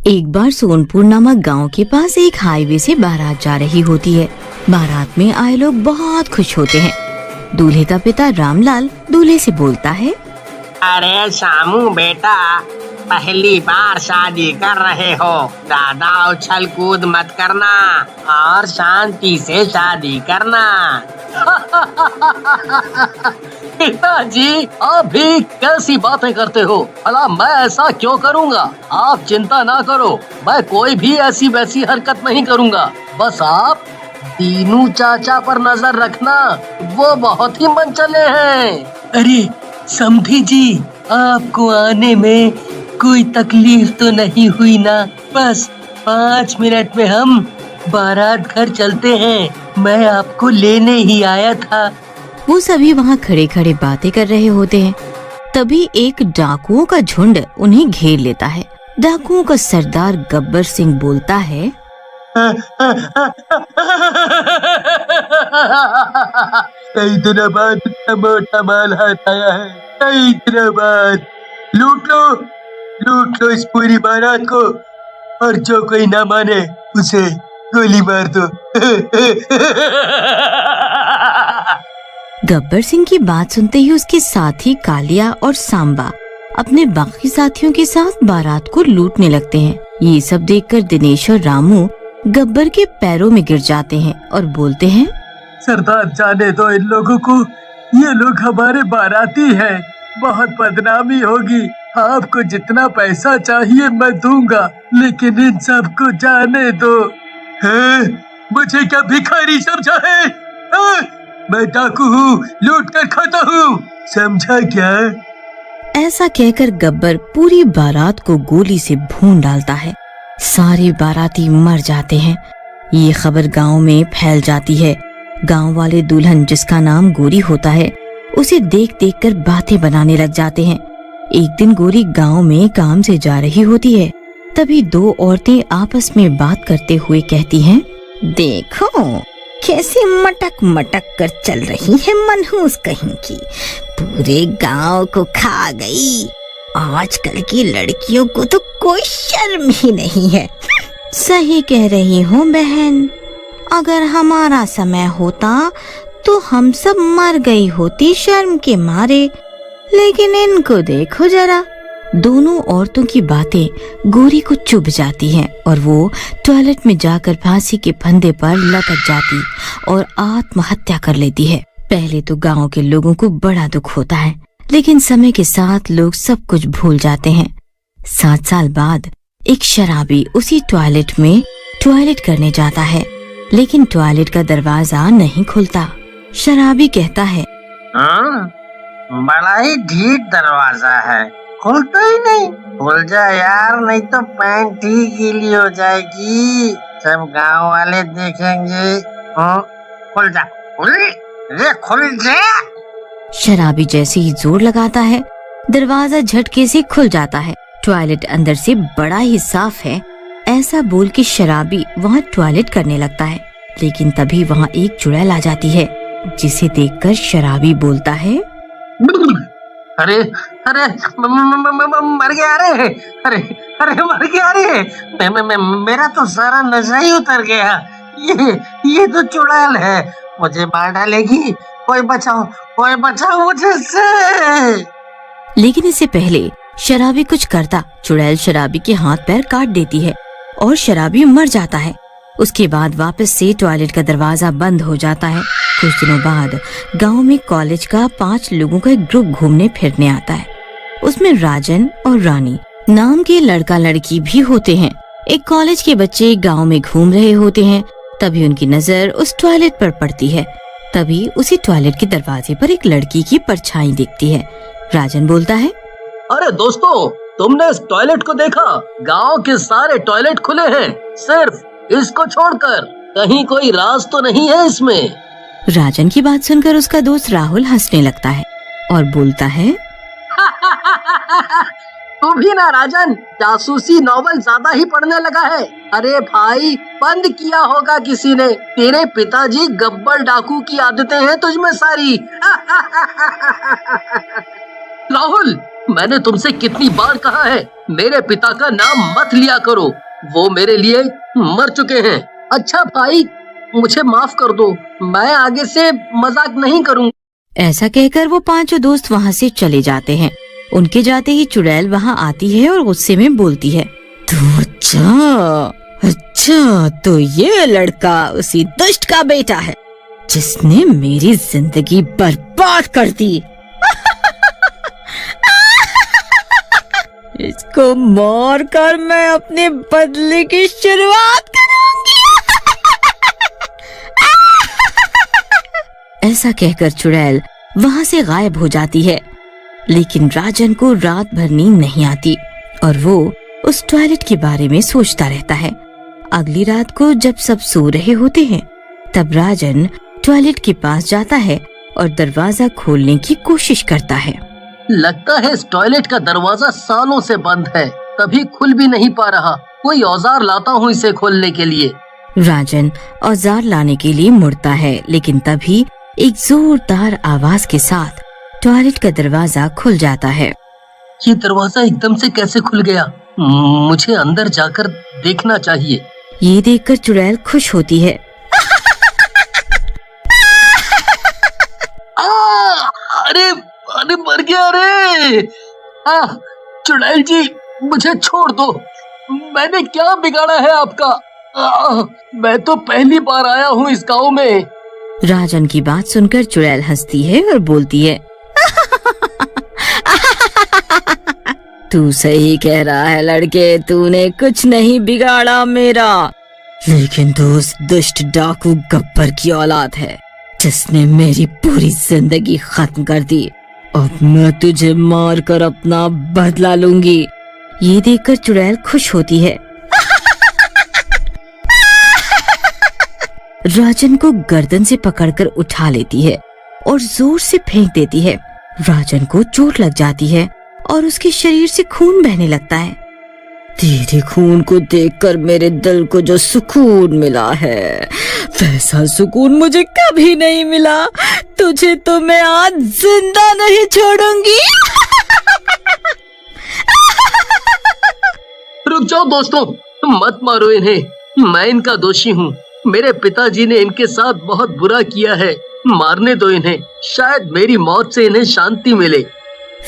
एक बार सोनपुर नामक गांव के पास एक हाईवे से बारात जा रही होती है। बारात में आए लोग बहुत खुश होते हैं। दूल्हे का पिता रामलाल दूल्हे से बोलता है, अरे शामू बेटा, पहली बार शादी कर रहे हो, ज्यादा उछल कूद मत करना और शांति से शादी करना। पिताजी, आप भी कैसी बातें करते हो? भला मैं ऐसा क्यों करूँगा? आप चिंता ना करो, मैं कोई भी ऐसी वैसी हरकत नहीं करूँगा। बस आप दीनू चाचा पर नजर रखना, वो बहुत ही मनचले हैं। अरे समधी जी, आपको आने में कोई तकलीफ तो नहीं हुई ना? बस 5 मिनट में हम बारात घर चलते हैं, मैं आपको लेने ही आया था। वो सभी वहाँ खड़े खड़े बातें कर रहे होते हैं। तभी एक डाकुओं का झुंड उन्हें घेर लेता है। डाकुओं का सरदार गब्बर सिंह बोलता है, कई दिनों बाद इतना मोटा माल हाथ आया है। कई दिनों बाद लूट लो इस पूरी बारात को, और जो कोई ना माने उसे गोली मार दो। गब्बर सिंह की बात सुनते ही उसके साथी कालिया और सांबा अपने बाकी साथियों के साथ बारात को लूटने लगते हैं। ये सब देखकर दिनेश और रामू गब्बर के पैरों में गिर जाते हैं और बोलते हैं, सरदार जाने दो इन लोगों को, ये लोग हमारे बाराती हैं, बहुत बदनामी होगी। आपको जितना पैसा चाहिए मैं दूंगा, लेकिन इन सबको जाने दो। मुझे क्या भिखारी समझा है? मैं डाकू हूँ, लूट कर खाता हूँ, समझा क्या? ऐसा कहकर गब्बर पूरी बारात को गोली से भून डालता है। सारे बाराती मर जाते हैं। ये खबर गांव में फैल जाती है। गांव वाले दुल्हन, जिसका नाम गोरी होता है, उसे देख देख कर बातें बनाने लग जाते हैं। एक दिन गोरी गांव में काम से जा रही होती है। तभी 2 औरतें आपस में बात करते हुए कहती हैं, देखो कैसे मटक मटक कर चल रही है मनहूस कहीं की, पूरे गांव को खा गई। आजकल की लड़कियों को तो कोई शर्म ही नहीं है। सही कह रही हूँ बहन, अगर हमारा समय होता तो हम सब मर गई होती शर्म के मारे, लेकिन इनको देखो जरा। दोनों औरतों की बातें गोरी को चुभ जाती हैं और वो टॉयलेट में जाकर फांसी के फंदे पर लटक जाती और आत्महत्या कर लेती है। पहले तो गांव के लोगों को बड़ा दुख होता है, लेकिन समय के साथ लोग सब कुछ भूल जाते हैं। 7 साल बाद एक शराबी उसी टॉयलेट में टॉयलेट करने जाता है, लेकिन टॉयलेट का दरवाजा नहीं खुलता। शराबी कहता है, बड़ा ही ढीठ दरवाजा है, खुलता ही नहीं। खुल जा यार, नहीं तो पैंट ही गीली हो जाएगी, सब गांव वाले देखेंगे। खुल जा, खुल जा। शराबी जैसे ही जोर लगाता है, दरवाजा झटके से खुल जाता है। टॉयलेट अंदर से बड़ा ही साफ है। ऐसा बोल के शराबी वहाँ टॉयलेट करने लगता है, लेकिन तभी वहाँ एक चुड़ैल आ जाती है, जिसे देखकर शराबी बोलता है, अरे अरे मर गया रे, अरे मर गया रे, मेरा तो सारा नशा ही उतर गया। ये तो चुड़ैल है, मुझे मार डालेगी। कोई बचाओ मुझे इससे। लेकिन इससे पहले शराबी कुछ करता, चुड़ैल शराबी के हाथ पैर काट देती है और शराबी मर जाता है। उसके बाद वापस से टॉयलेट का दरवाजा बंद हो जाता है। कुछ दिनों बाद गांव में कॉलेज का 5 लोगों का एक ग्रुप घूमने फिरने आता है। उसमें राजन और रानी नाम के लड़का लड़की भी होते हैं। एक कॉलेज के बच्चे गांव में घूम रहे होते हैं। तभी उनकी नजर उस टॉयलेट पर पड़ती है। तभी उसी टॉयलेट के दरवाजे पर एक लड़की की परछाई दिखती है। राजन बोलता है, अरे दोस्तों, तुमने इस टॉयलेट को देखा? गांव के सारे टॉयलेट खुले हैं, सिर्फ इसको छोड़कर। कहीं कोई राज तो नहीं है इसमें? राजन की बात सुनकर उसका दोस्त राहुल हंसने लगता है और बोलता है, तू भी ना राजन, जासूसी नॉवल ज्यादा ही पढ़ने लगा है। अरे भाई, बंद किया होगा किसी ने। तेरे पिताजी गब्बर डाकू की आदतें हैं तुझमें सारी। राहुल, मैंने तुमसे कितनी बार कहा है मेरे पिता का नाम मत लिया करो, वो मेरे लिए मर चुके हैं। अच्छा भाई, मुझे माफ कर दो, मैं आगे से मजाक नहीं करूँगा। ऐसा कहकर वो पांचों दोस्त वहाँ से चले जाते हैं। उनके जाते ही चुड़ैल वहाँ आती है और गुस्से में बोलती है, तो अच्छा तो ये लड़का उसी दुष्ट का बेटा है जिसने मेरी जिंदगी बर्बाद कर दी। इसको मार कर मैं अपने बदले की शुरुआत करूंगी। ऐसा कहकर चुड़ैल वहाँ से गायब हो जाती है। लेकिन राजन को रात भर नींद नहीं आती और वो उस टॉयलेट के बारे में सोचता रहता है। अगली रात को जब सब सो रहे होते हैं तब राजन टॉयलेट के पास जाता है और दरवाजा खोलने की कोशिश करता है। लगता है इस टॉयलेट का दरवाजा सालों से बंद है, कभी खुल भी नहीं पा रहा। कोई औजार लाता हूँ इसे खोलने के लिए। राजन औजार लाने के लिए मुड़ता है, लेकिन तभी एक जोरदार आवाज के साथ टॉयलेट का दरवाजा खुल जाता है। ये दरवाजा एकदम से कैसे खुल गया? मुझे अंदर जाकर देखना चाहिए। ये देखकर चुड़ैल खुश होती है। अरे अरे मर गया रे! चुड़ैल जी, मुझे छोड़ दो, मैंने क्या बिगाड़ा है आपका? मैं तो पहली बार आया हूँ इस गांव में। राजन की बात सुनकर चुड़ैल हंसती है और बोलती है, तू सही कह रहा है लड़के, तूने कुछ नहीं बिगाड़ा मेरा, लेकिन तू उस दुष्ट डाकू गब्बर की औलाद है जिसने मेरी पूरी जिंदगी खत्म कर दी। अब मैं तुझे मार कर अपना बदला लूंगी। ये देखकर चुड़ैल खुश होती है। राजन को गर्दन से पकड़कर उठा लेती है और जोर से फेंक देती है। राजन को चोट लग जाती है और उसके शरीर से खून बहने लगता है। तेरे खून को देखकर मेरे दिल को जो सुकून मिला है, वैसा सुकून मुझे कभी नहीं मिला। तुझे तो मैं आज जिंदा नहीं छोड़ूंगी। रुक जाओ दोस्तों, मत मारो इन्हें, मैं इनका दोषी हूँ। मेरे पिताजी ने इनके साथ बहुत बुरा किया है, मारने दो इन्हें, शायद मेरी मौत से इन्हें शांति मिले।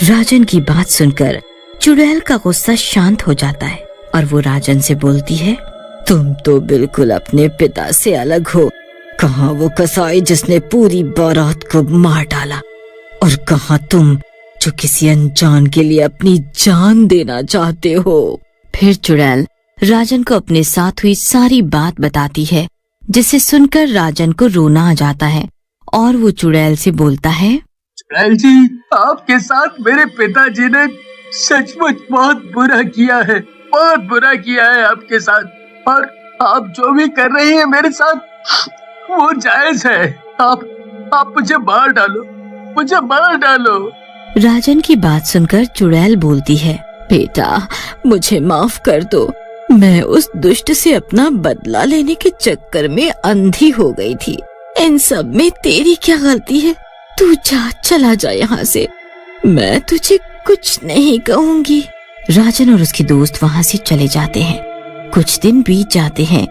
राजन की बात सुनकर चुड़ैल का गुस्सा शांत हो जाता है और वो राजन से बोलती है, तुम तो बिल्कुल अपने पिता से अलग हो। कहाँ वो कसाई जिसने पूरी बारात को मार डाला, और कहाँ तुम जो किसी अनजान के लिए अपनी जान देना चाहते हो। फिर चुड़ैल राजन को अपने साथ हुई सारी बात बताती है, जिसे सुनकर राजन को रोना आ जाता है और वो चुड़ैल से बोलता है, चुड़ैल जी, आपके साथ मेरे पिताजी ने सचमुच बहुत बुरा किया है, बहुत बुरा किया है आपके साथ, और आप जो भी कर रही हैं मेरे साथ वो जायज है। आप मुझे मार डालो, मुझे मार डालो। राजन की बात सुनकर चुड़ैल बोलती है, बेटा मुझे माफ कर दो, मैं उस दुष्ट से अपना बदला लेने के चक्कर में अंधी हो गई थी। इन सब में तेरी क्या गलती है? तू जा, चला जा यहाँ से, मैं तुझे कुछ नहीं कहूँगी। राजन और उसके दोस्त वहाँ से चले जाते हैं। कुछ दिन बीत जाते हैं।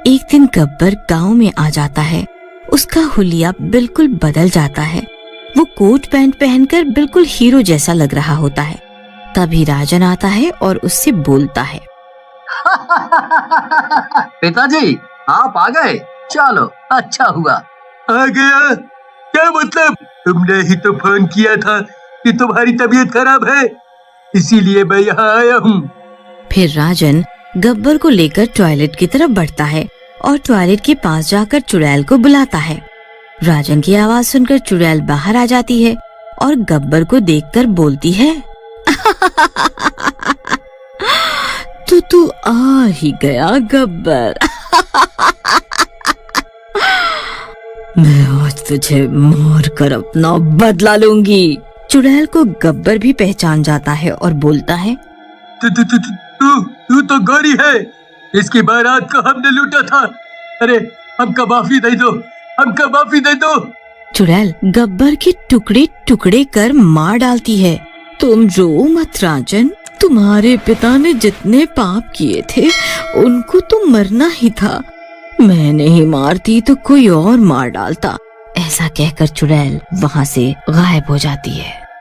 एक दिन गब्बर गांव में आ जाता है। उसका हुलिया बिल्कुल बदल जाता है। वो कोट पैंट पहनकर बिल्कुल हीरो जैसा लग रहा होता है। तभी राजन आता है और उससे बोलता है, पिताजी आप आ गए, चलो अच्छा हुआ। आ गया? क्या मतलब? तुमने ही तो फोन किया था कि तुम्हारी तबीयत खराब है, इसीलिए मैं यहाँ आया हूँ। फिर राजन गब्बर को लेकर टॉयलेट की तरफ बढ़ता है और टॉयलेट के पास जाकर चुड़ैल को बुलाता है। राजन की आवाज सुनकर चुड़ैल बाहर आ जाती है और गब्बर को देखकर बोलती है, तो तू आ ही गया गब्बर। मैं आज तुझे मार कर अपना बदला लूंगी। चुड़ैल को गब्बर भी पहचान जाता है और बोलता है, तू तो गौरी है, इसकी बारात को हमने लूटा था। अरे हमको माफी दे दो, हमको माफी दे दो। चुड़ैल गब्बर के टुकड़े टुकड़े कर मार डालती है तुम रो मत राजन, तुम्हारे पिता ने जितने पाप किए थे उनको तो मरना ही था। मैं नहीं मारती तो कोई और मार डालता। ऐसा कहकर चुड़ैल वहाँ से गायब हो जाती है।